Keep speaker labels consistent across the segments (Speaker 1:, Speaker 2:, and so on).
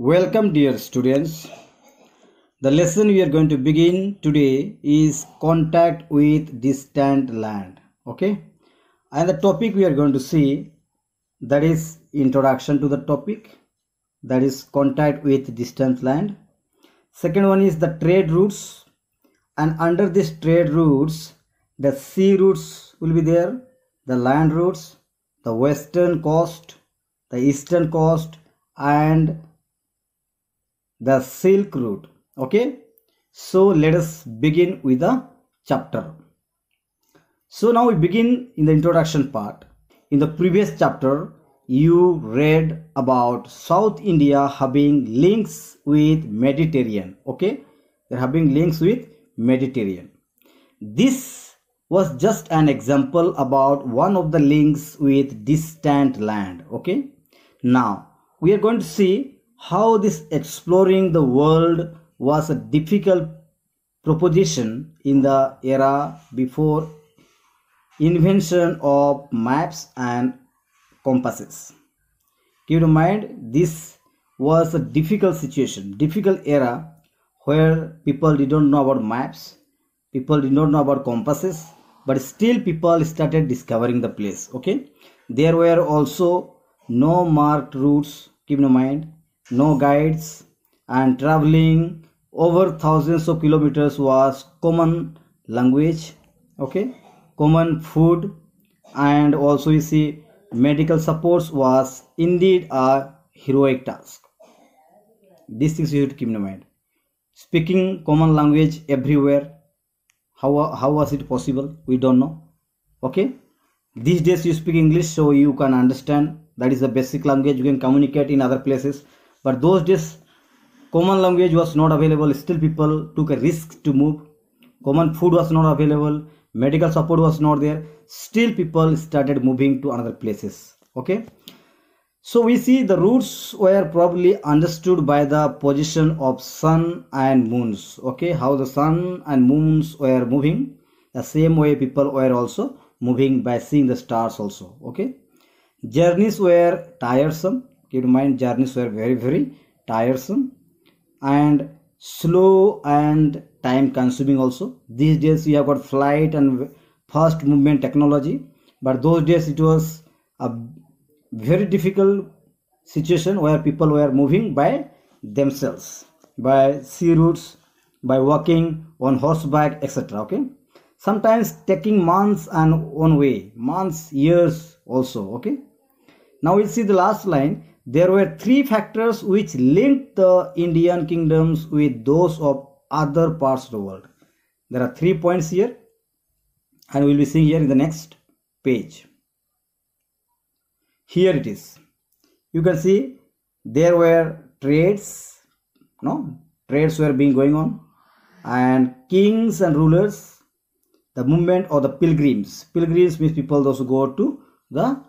Speaker 1: Welcome, dear students. The lesson we are going to begin today is contact with distant land. Okay, and the topic we are going to see, that is introduction to the topic, that is contact with distant land. Second one is the trade routes, and under this trade routes, the sea routes will be there, the land routes, the western coast, the eastern coast, and the Silk Route. Okay, so let us begin with the chapter. So now we begin in the introduction part. In the previous chapter, you read about South India having links with Mediterranean. Okay, they're having links with Mediterranean. This was just an example about one of the links with distant land. Okay, now we are going to see how this exploring the world was a difficult proposition in the era before invention of maps and compasses. Keep in mind, this was a difficult situation, difficult era where people did not know about maps, people did not know about compasses, but still people started discovering the place. Okay, there were also no marked routes. Keep in mind, no guides, and traveling over thousands of kilometers was common language. Okay, common food, and also you see medical supports was indeed a heroic task. These things you should keep in mind. Speaking common language everywhere, how was it possible? We don't know. Okay, these days you speak English, so you can understand, that is the basic language, you can communicate in other places. But those days common language was not available, still people took a risk to move. Common food was not available, medical support was not there, still people started moving to another places. Okay, so we see the routes were probably understood by the position of sun and moons. Okay, how the sun and moons were moving, the same way people were also moving by seeing the stars also. Okay, journeys were tiresome. Keep in mind, journeys were very tiresome and slow and time consuming also. These days we have got flight and fast movement technology, but those days it was a very difficult situation where people were moving by themselves, by sea routes, by walking on horseback, etc. Okay, sometimes taking months and one way, months, years also. Okay, now we'll see the last line. There were three factors which linked the Indian kingdoms with those of other parts of the world. There are 3 points here, and we'll be seeing here in the next page. Here it is. You can see there were trades, trades were being going on, and kings and rulers, the movement of the pilgrims. Pilgrims means people those who go to the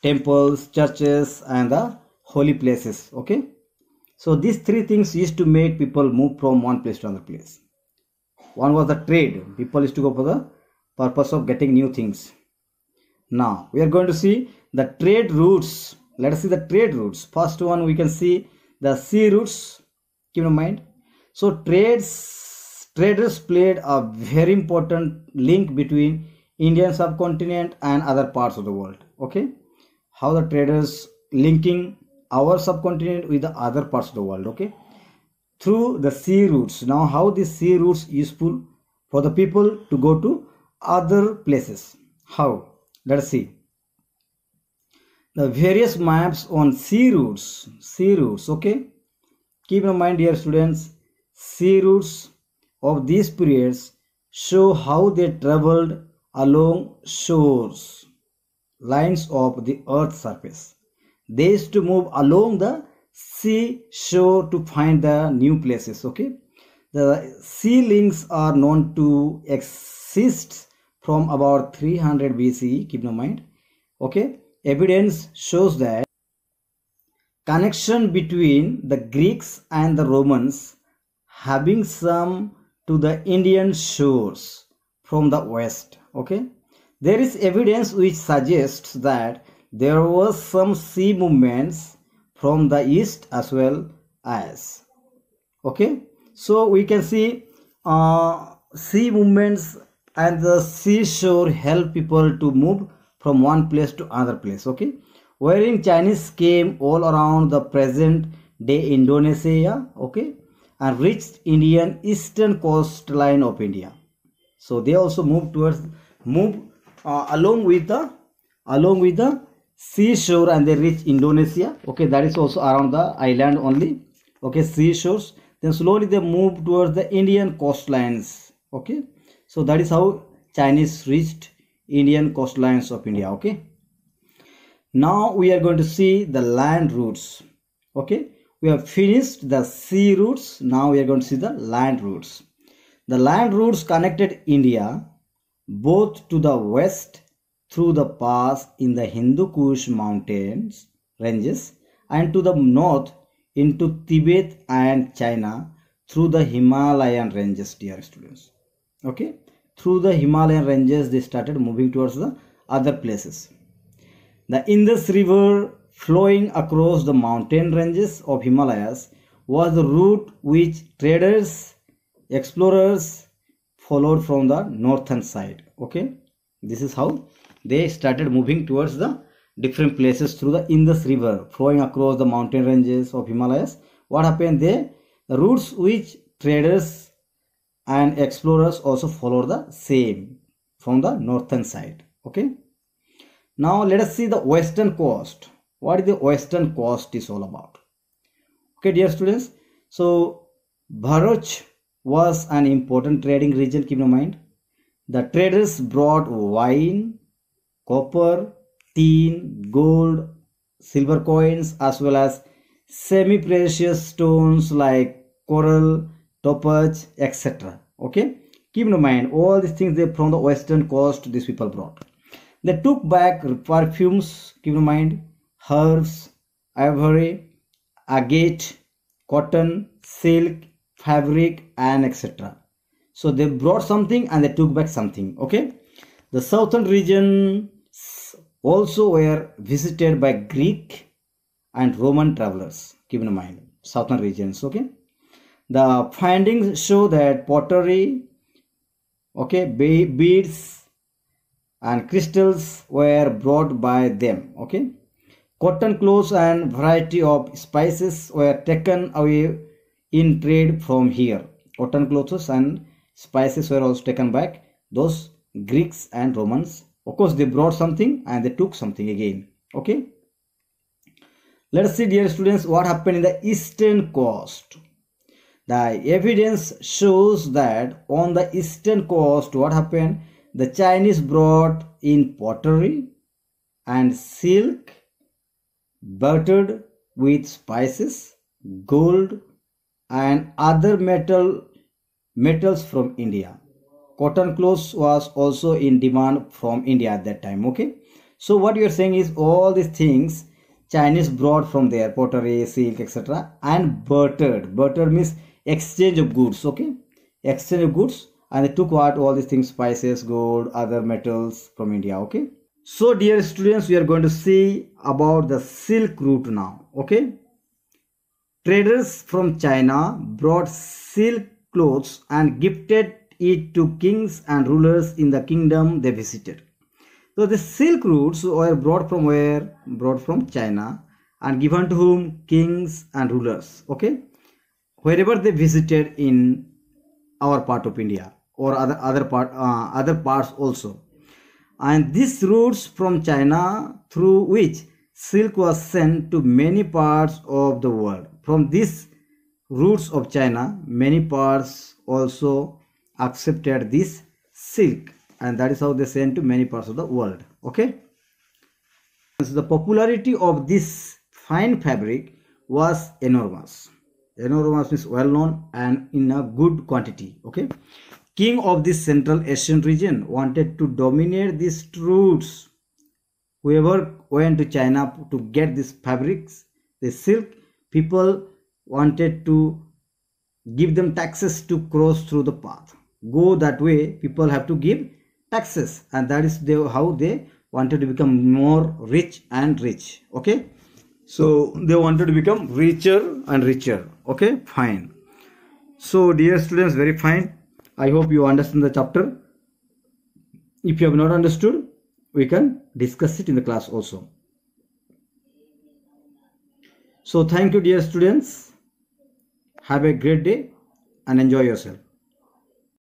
Speaker 1: temples, churches, and the holy places. Okay, so these three things used to make people move from one place to another place. One was the trade. People used to go for the purpose of getting new things. Now we are going to see the trade routes. Let us see the trade routes. First one, we can see the sea routes. Keep in mind, so traders played a very important link between Indian subcontinent and other parts of the world. Okay, how the traders linking our subcontinent with the other parts of the world. Okay, through the sea routes. Now how these sea routes useful for the people to go to other places? How? Let us see the various maps on sea routes. Okay, keep in mind, dear students, sea routes of these periods show how they traveled along shores, lines of the earth's surface. They used to move along the sea shore to find the new places. Okay, the sea links are known to exist from about 300 BCE. Keep in mind. Okay, evidence shows that connection between the Greeks and the Romans having some to the Indian shores from the west. Okay, there is evidence which suggests that there was some sea movements from the east as well as. Okay, so we can see sea movements and the seashore help people to move from one place to another place. Okay, wherein Chinese came all around the present day Indonesia, okay, and reached Indian eastern coastline of India. So they also move along with the seashore, and they reach Indonesia. Okay, that is also around the island only. Okay, seashores. Then slowly they move towards the Indian coastlines. Okay, so that is how Chinese reached Indian coastlines of India. Okay, now we are going to see the land routes. Okay, we have finished the sea routes. Now we are going to see the land routes. The land routes connected India both to the west through the pass in the Hindu Kush mountains ranges, and to the north into Tibet and China through the Himalayan ranges, dear students. Okay, through the Himalayan ranges they started moving towards the other places. The Indus River flowing across the mountain ranges of Himalayas was the route which traders, explorers followed from the northern side. Okay, this is how they started moving towards the different places through the Indus River flowing across the mountain ranges of Himalayas. What happened there? The routes which traders and explorers also followed the same from the northern side. Okay, now let us see the western coast. What is the western coast is all about? Okay, dear students, so Bharuch was an important trading region. Keep in mind, the traders brought wine, copper, tin, gold, silver coins, as well as semi-precious stones like coral, topaz, etc. Okay, keep in mind all these things they from the western coast these people brought. They took back perfumes. Keep in mind, herbs, ivory, agate, cotton, silk, fabric, and etc. So they brought something and they took back something. Okay, the southern region also were visited by Greek and Roman travelers. Keep in mind southern regions. Okay, the findings show that pottery, okay, beads and crystals were brought by them. Okay, cotton clothes and variety of spices were taken away in trade from here. Cotton clothes and spices were also taken back those Greeks and Romans. Of course they brought something and they took something again. Okay, let us see, dear students, what happened in the eastern coast. The evidence shows that on the eastern coast what happened, the Chinese brought in pottery and silk buttered with spices, gold and other metals from India. Cotton clothes was also in demand from India at that time. Okay, so what you are saying is all these things Chinese brought from there, pottery, silk, etc. and buttered. Buttered means exchange of goods. Okay, exchange of goods, and they took what all these things, spices, gold, other metals from India. Okay, so dear students, we are going to see about the silk route now. Okay, traders from China brought silk clothes and gifted it to kings and rulers in the kingdom they visited. So the silk routes were brought from where? Brought from China and given to whom? Kings and rulers. Okay, wherever they visited in our part of India or other parts also. And these routes from China through which silk was sent to many parts of the world. From these routes of China, many parts also accepted this silk, and that is how they sent to many parts of the world. Okay, so the popularity of this fine fabric was enormous. Enormous means well known and in a good quantity. Okay, king of this Central Asian region wanted to dominate these routes. Whoever went to China to get these fabrics, the silk, people wanted to give them taxes to cross through the path. Go that way, people have to give taxes, and that is how they wanted to become more rich and rich. Okay, So they wanted to become richer and richer. Okay, fine. So dear students, very fine. I hope you understand the chapter. If you have not understood, we can discuss it in the class also. So thank you dear students. Have a great day and enjoy yourself.